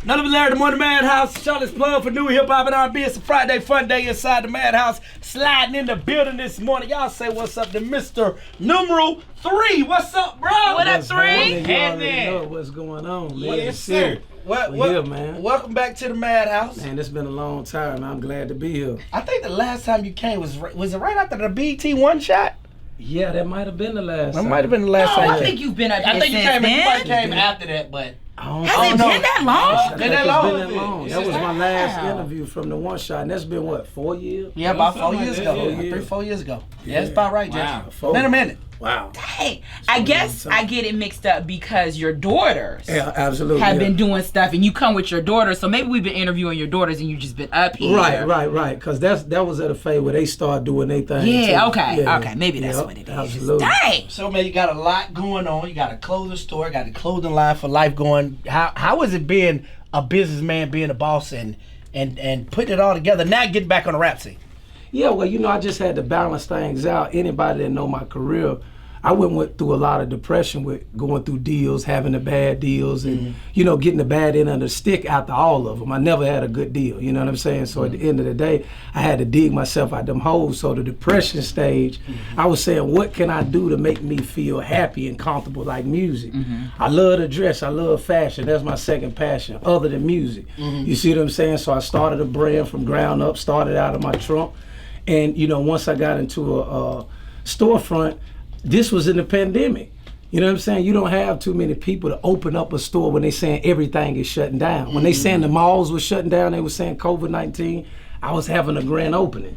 None of Larry the Morning Maddhouse, Charlotte's plug for new hip hop and R&B. It's a Friday fun day inside the Maddhouse. Sliding in the building this morning. Y'all say what's up to Mr. Numeral 3. What's up, bro? What up, 3? You know what's going on, man. Yes, sir. Here, man. Welcome back to the Maddhouse. Man, it's been a long time. I'm glad to be here. I think the last time you came was it right after the BT one shot? Yeah, that might have been the last time. That might have been the last time. I think you've been up here I think you since came, then. came after that, but Has it been that long? Been that long? It's been that long. That was my last interview from the one shot, and that's been what, 4 years? Yeah, about 4 Something years like ago. that. 3-4 years ago. Yeah, that's about right, Jess. Wow. Been a minute. Wow. Hey, I guess I get it mixed up because your daughters Yeah, absolutely. have been doing stuff, and you come with your daughters. So maybe we've been interviewing your daughters, and you just been up here. Right. Because that was at a phase where they started doing their thing. Yeah. too. Okay. Yeah. Okay. Maybe that's Yep, what it is. Absolutely. Dang. So man, you got a lot going on. You got a clothing store, got a clothing line for life going. How is it being a businessman, being a boss, and putting it all together? Now getting back on the rap scene. Yeah, well, I just had to balance things out. Anybody that know my career, I went through a lot of depression with going through deals, having the bad deals, and getting the bad end of the stick after all of them. I never had a good deal, you know what I'm saying? So at the end of the day, I had to dig myself out them holes. So the depression stage, I was saying, what can I do to make me feel happy and comfortable like music? I love to dress, I love fashion. That's my second passion, other than music. You see what I'm saying? So I started a brand from ground up, started out of my trunk. And once I got into a storefront, this was in the pandemic. You know what I'm saying? You don't have too many people to open up a store when they saying everything is shutting down. When they saying the malls were shutting down, they were saying COVID-19, I was having a grand opening.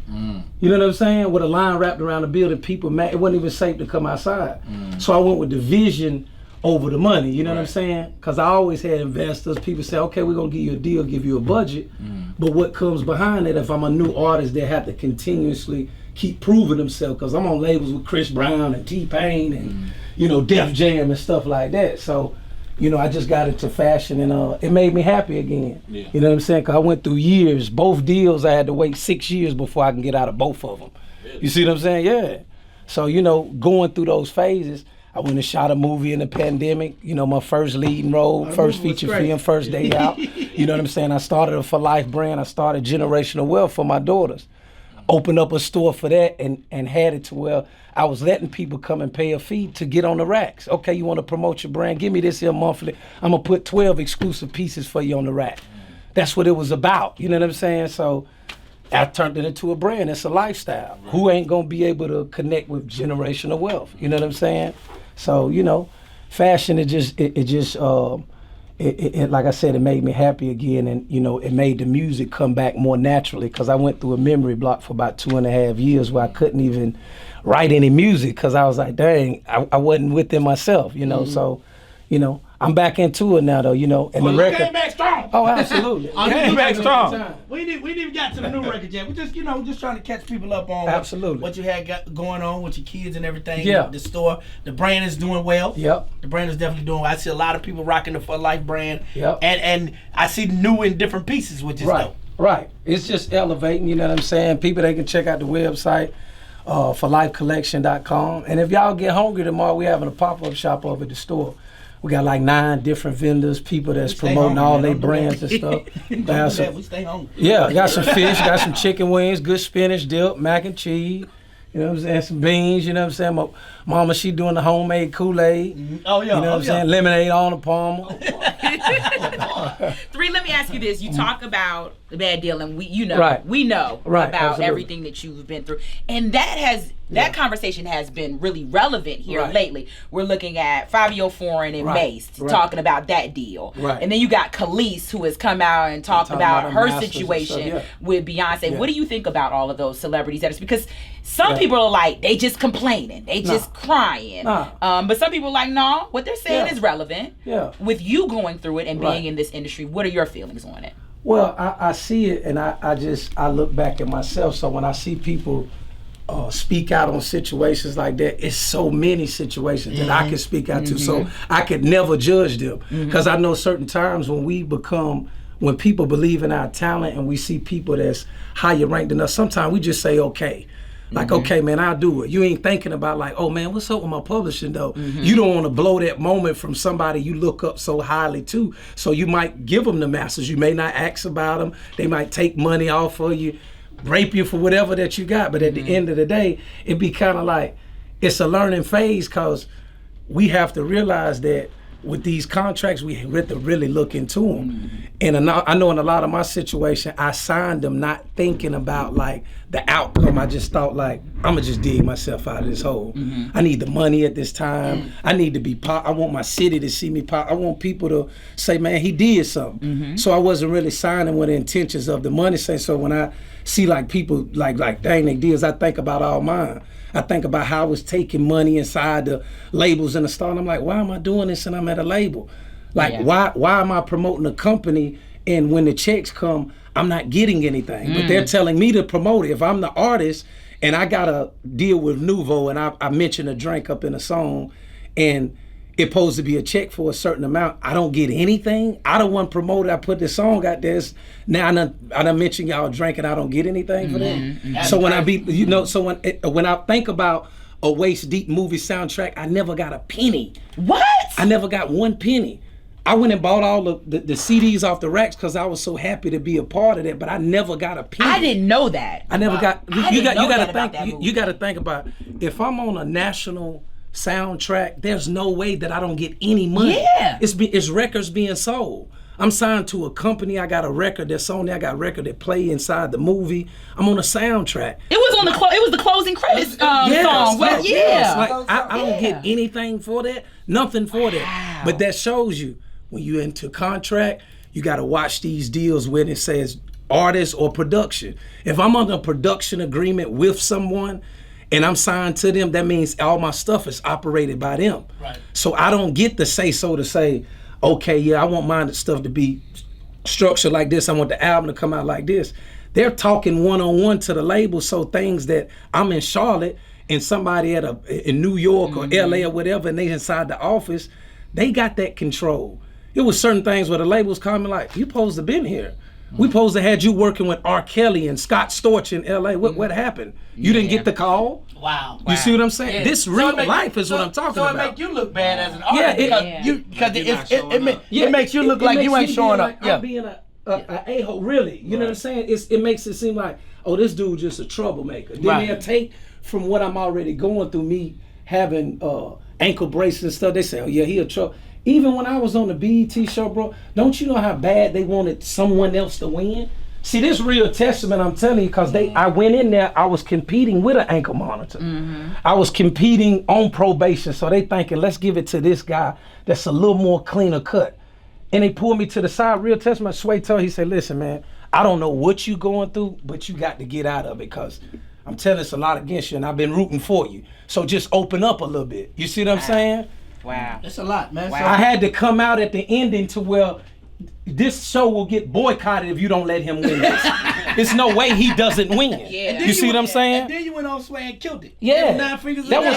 You know what I'm saying? With a line wrapped around the building, people mad. It wasn't even safe to come outside. So I went with the vision over the money, you know what I'm saying? Because I always had investors, people say, okay, we're gonna give you a deal, give you a budget, but what comes behind it, if I'm a new artist, they have to continuously keep proving themselves, because I'm on labels with Chris Brown and T-Pain and, Def Jam and stuff like that. So, I just got into fashion and it made me happy again. Yeah. You know what I'm saying? Because I went through years, both deals, I had to wait 6 years before I can get out of both of them. Really? You see what I'm saying? Yeah. So, going through those phases, I went and shot a movie in the pandemic, my first leading role, first feature film, first day out. You know what I'm saying? I started a For Life brand. I started Generational Wealth for my daughters. Opened up a store for that and had it to where I was letting people come and pay a fee to get on the racks. Okay, you want to promote your brand? Give me this here monthly. I'm going to put 12 exclusive pieces for you on the rack. That's what it was about. You know what I'm saying? So I turned it into a brand. It's a lifestyle. Who ain't going to be able to connect with generational wealth? You know what I'm saying? So, fashion, it like I said, it made me happy again, and it made the music come back more naturally, because I went through a memory block for about 2.5 years where I couldn't even write any music because I was like, dang, I wasn't within myself, So, I'm back into it now, though, and the record came back strong. Oh, absolutely. Came back strong. We didn't even got to the new record yet. We just trying to catch people up on what you had going on with your kids and everything. Yeah. The store, the brand is doing well. Yep. The brand is definitely doing well. I see a lot of people rocking the For Life brand. Yep. And I see new and different pieces, which is dope. Right. It's just elevating, you know what I'm saying? People, they can check out the website, forlifecollection.com. And if y'all get hungry tomorrow, we're having a pop-up shop over at the store. We got like 9 different vendors, people that's promoting all their brands and stuff. We stay hungry. Yeah, got some fish, got some chicken wings, good spinach dip, mac and cheese. You know what I'm saying? Some beans, you know what I'm saying? My mama, she doing the homemade Kool-Aid. Oh, yeah. You know what I'm saying? Lemonade on the palm. 3, let me ask you this. You talk about the bad deal, and we know right, about absolutely. everything that you've been through. And that conversation has been really relevant here lately. We're looking at Fabio Foreign and Mace talking about that deal. Right. And then you got Khalees, who has come out and talked about her situation stuff, with Beyonce. What do you think about all of those celebrities? Because some people are like, they just complaining. They just crying. But some people are like, no, what they're saying is relevant. Yeah. With you going through it and being in this industry, what are your feelings on it? Well, I see it, and I look back at myself. So when I see people speak out on situations like that, it's so many situations that I can speak out to. So I could never judge them, because I know certain times when people believe in our talent and we see people that's higher ranked than us, sometimes we just say, okay. Like, okay, man, I'll do it. You ain't thinking about like, oh man, what's up with my publishing though? You don't want to blow that moment from somebody you look up so highly to. So you might give them the masters. You may not ask about them. They might take money off of you, rape you for whatever that you got. But at the end of the day, it be kind of like, it's a learning phase, because we have to realize that with these contracts, we have to really look into them. And I know in a lot of my situation, I signed them not thinking about like the outcome. I just thought like, I'm gonna just dig myself out of this hole. I need the money at this time. I need to be pop. I want my city to see me pop. I want people to say, man, he did something. So I wasn't really signing with the intentions of the money. So when I see like people like dang, they deals, I think about all mine. I think about how I was taking money inside the labels in the store, and I'm like, why am I doing this and I'm at a label? Like, why am I promoting a company, and when the checks come, I'm not getting anything? But they're telling me to promote it. If I'm the artist and I got to deal with Numeral, and I mentioned a drink up in a song, and it's supposed to be a check for a certain amount, I don't get anything. I don't want promoted. I put this song out there. Now I done mentioned y'all drinking. I don't get anything for that. So when I be, when I think about a waist deep movie soundtrack, I never got a penny. What? I never got one penny. I went and bought all the CDs off the racks because I was so happy to be a part of that, but I never got a penny. I didn't know that. I never got. You got to think about if I'm on a national soundtrack, there's no way that I don't get any money. Yeah. It's records being sold. I'm signed to a company. I got a record that's on there. I got a record that play inside the movie. I'm on a soundtrack. It was on it was the closing credits song. Well, yes. Like I don't get anything for that. Nothing for that. But that shows you when you're into contract, you got to watch these deals when it says artist or production. If I'm under a production agreement with someone, and I'm signed to them, that means all my stuff is operated by them. Right. So I don't get the say-so to say, okay, yeah, I want my stuff to be structured like this. I want the album to come out like this. They're talking one-on-one to the label, so things that I'm in Charlotte and somebody in New York or LA or whatever, and they inside the office, they got that control. It was certain things where the labels call me like, you supposed to been here. We supposed to had you working with R. Kelly and Scott Storch in LA. What happened? You didn't get the call? Wow. You see what I'm saying? Yeah. This real life is what I'm talking about. So it make you look bad as an artist. Because it makes you look like you ain't showing up. I'm being a a-hole, really. You know what I'm saying? It makes it seem like, oh, this dude just a troublemaker. Then they'll take from what I'm already going through, me having ankle braces and stuff. They say, oh yeah, he a trouble. Even when I was on the BET show, bro, don't you know how bad they wanted someone else to win? See, this real testament, I'm telling you, because I went in there, I was competing with an ankle monitor. I was competing on probation, so they thinking, let's give it to this guy that's a little more cleaner cut. And they pulled me to the side, real testament, Sway told, he said, listen, man, I don't know what you going through, but you got to get out of it, because I'm telling it's a lot against you, and I've been rooting for you. So just open up a little bit. You see what I'm saying? Wow. That's a lot, man. Wow. I had to come out at the ending to where this show will get boycotted if you don't let him win this. There's no way he doesn't win. Yeah. You see what I'm saying? And then you went on Sway and killed it. Yeah. 9 fingers that was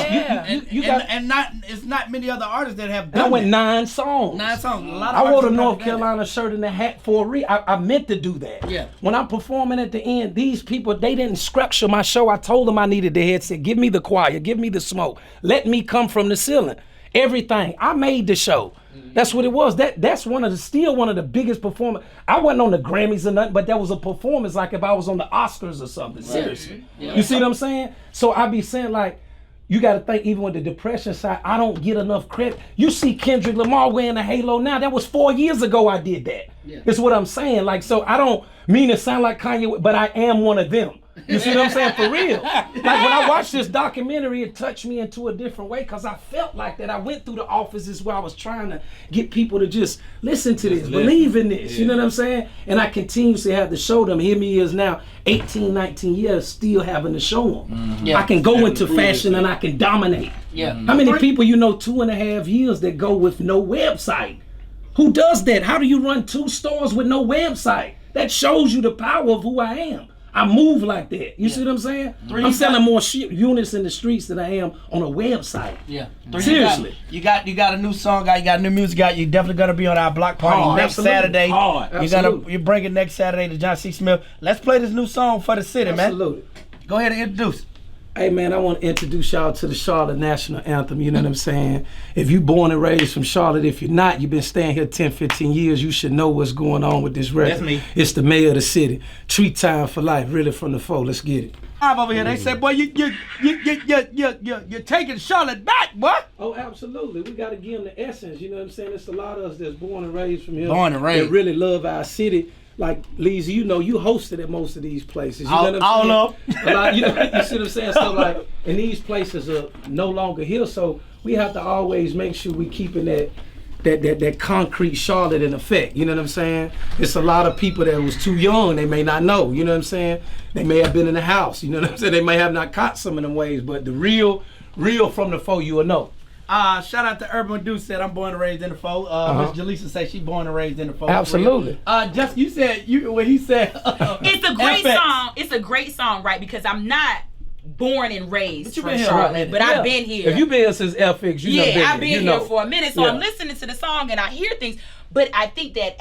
it's not many other artists that have done that. went 9 songs. 9 songs. A lot of I wore a North Carolina shirt and a hat for a reason. I meant to do that. Yeah. When I'm performing at the end, these people, they didn't structure my show. I told them I needed the headset. Give me the choir. Give me the smoke. Let me come from the ceiling. Everything. I made the show. That's what it was. That's still one of the biggest performers. I wasn't on the Grammys or nothing, but that was a performance like if I was on the Oscars or something. Seriously. Yeah. You see what I'm saying? So I be saying like, you got to think even with the depression side, I don't get enough credit. You see Kendrick Lamar wearing a halo now. That was 4 years ago I did that. Yeah. It's what I'm saying. Like, so I don't mean to sound like Kanye, but I am one of them. You see what I'm saying? For real. Like when I watched this documentary, it touched me into a different way because I felt like that. I went through the offices where I was trying to get people to just listen to this, believe in this. Yeah. You know what I'm saying? And I continuously have to show them. Here me is now 18, 19 years still having to show them. Mm-hmm. Yeah. I can go into fashion and I can dominate. Yeah. How many people you know 2.5 years that go with no website? Who does that? How do you run 2 stores with no website? That shows you the power of who I am. I move like that. You see what I'm saying? I'm selling more units in the streets than I am on a website. Yeah. Seriously. You got a new song out, you got new music out, you definitely gonna be on our block party next Saturday. You're bringing next Saturday to John C. Smith. Let's play this new song for the city, man. Absolutely. Go ahead and introduce. Hey man, I want to introduce y'all to the Charlotte National Anthem, you know what I'm saying? If you born and raised from Charlotte, if you're not, you've been staying here 10, 15 years, you should know what's going on with this record. That's me. It's the mayor of the city. Treat time for life, really from the foe. Let's get it. I'm over here. They say, boy, you're taking Charlotte back, boy. Oh, absolutely. We got to give them the essence, you know what I'm saying? It's a lot of us that's born and raised from here. Born and raised. That really love our city. Like, Lisa, you know, you hosted at most of these places. You know what I'm all saying? A lot, you see what I'm saying? So, like, and these places are no longer here, so we have to always make sure we keeping that concrete Charlotte in effect. You know what I'm saying? It's a lot of people that was too young. They may not know. You know what I'm saying? They may have been in the house. You know what I'm saying? They may have not caught some of them ways, but the real from the foe, you will know. Shout out to Urban Deuce said I'm born and raised in the foe. Miss Jaleesa said she born and raised in the foe. Absolutely. Just you said when he said it's a great song. It's a great song, right? Because I'm not born and raised from Charlotte, but I've been here. If you've been here since FX, you know. Yeah, I've been here for a minute, so I'm listening to the song and I hear things. But I think that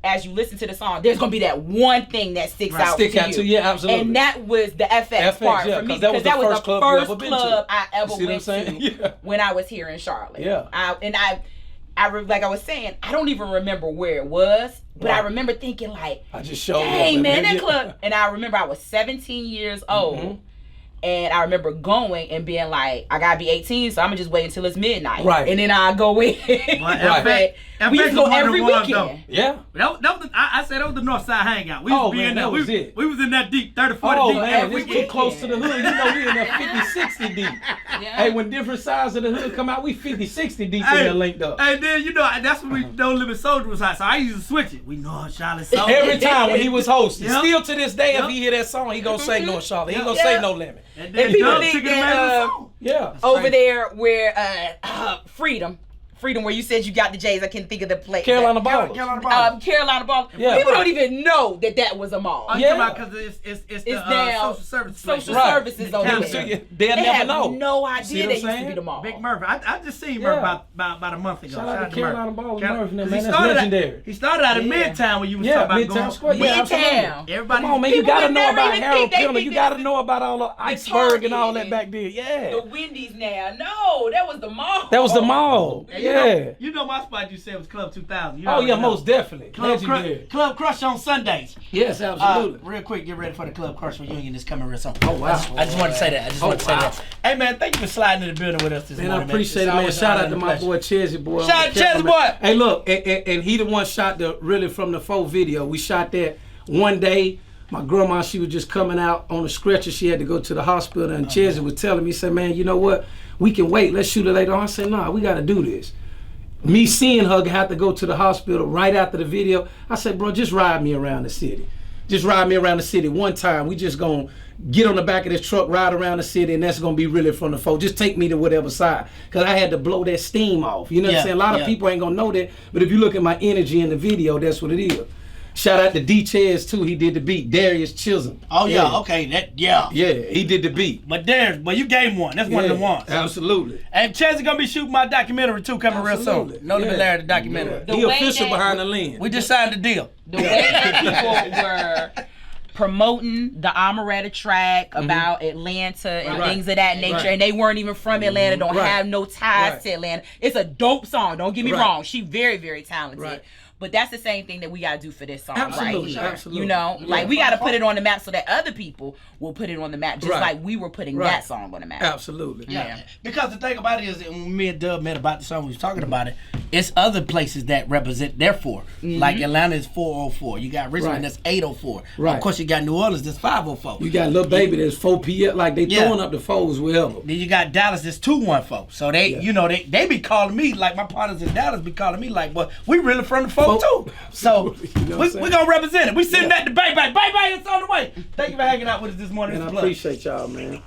as you listen to the song, there's gonna be that one thing that sticks out to you. Yeah, absolutely. And that was the FX part for me, because that was the first club I ever went to when I was here in Charlotte. Yeah. Like I was saying, I don't even remember where it was, but I remember thinking like, I just showed dang man, that club. And I remember I was 17 years old. And I remember going and being like, I gotta be 18, so I'm gonna just wait until it's midnight. Right. And then I'll go in. Right. We used to go every weekend. Though. Yeah. I said that was the North Side hangout. We used to be in there. We was in that deep, 30, 40 deep. Man, we get close to the hood. You know, we in there 50, 60 deep. Yeah. Hey, when different sides of the hood come out, we 50, 60 deep in there linked up. And then, you know, that's when we No Limit Soldier was hot. So I used to switch it. We North Charlotte Soldier. Every time when he was hosting. Still to this day, if he hear that song, he gonna say North Charlotte. He gonna say No Limit. And people think that over there where Freedom, where you said you got the J's, I can't think of the place. Carolina Ballers. Carolina Ballers. Yeah. People don't even know that was a mall. Because it's the social services. Social services over there. They'll never know. No idea that used to be the mall. Big Murphy. I just seen Murphy about a month ago. Shout out to Carolina Ballers, Murphy, man. That's legendary. He started out in Midtown when you was talking about Midtown Square. Midtown. Everybody, come on, man. You gotta know about Harold Pinner. You gotta know about all the iceberg and all that back there. Yeah. The Wendy's now. No, that was the mall. That was the mall. Yeah. You know my spot you said was Club 2000. Most definitely. Club Crush on Sundays. Yes, absolutely. Real quick, get ready for the Club Crush reunion that's coming real soon. Oh, wow. I just wanted to say that. Hey, man, thank you for sliding in the building with us this morning. I appreciate it, man. Shout out to my boy Chezzy, boy. Shout out to Chezzy, boy. Hey, look, and he the one shot the really from the faux video. We shot that one day. My grandma, she was just coming out on a stretcher. She had to go to the hospital, and Chezzy was telling me, he said, man, you know what? We can wait. Let's shoot it later on. I said, nah, we got to do this. Me seeing her have to go to the hospital right after the video, I said, bro, just ride me around the city. Just ride me around the city one time. We just gonna get on the back of this truck, ride around the city, and that's gonna be really from the phone. Just take me to whatever side. Cause I had to blow that steam off. You know what I'm saying? A lot of people ain't gonna know that, but if you look at my energy in the video, that's what it is. Shout out to D Chez too. He did the beat. Darius Chisholm. Oh yeah, okay. Yeah, he did the beat. But you gave him one. That's one of the ones. Absolutely. And Chezzy gonna be shooting my documentary too, coming real soon. No Limit Larry, the documentary. He official behind the lens. We just signed the deal. The way that people were promoting the Amaretta track about Atlanta and things of that nature, and they weren't even from Atlanta, don't have no ties to Atlanta. It's a dope song. Don't get me wrong. She very, very talented. But that's the same thing that we gotta do for this song right here. Absolutely. You know, like we gotta put it on the map so that other people will put it on the map, just like we were putting that song on the map. Absolutely. Yeah. Because the thing about it is, when me and Dub met about the song, we was talking about it. It's other places that represent therefore. Like Atlanta is 404. You got Richmond that's 804. Of course, you got New Orleans that's 504. You got Lil Baby that's 4 p.m. Like they throwing up the foes wherever. Then you got Dallas that's 214. So they, you know, they be calling me like my partners in Dallas be calling me like, well, we really from the folk too. So we gonna represent it. We sitting at the Bay. It's on the way. Thank you for hanging out with us this morning. And I appreciate y'all, man.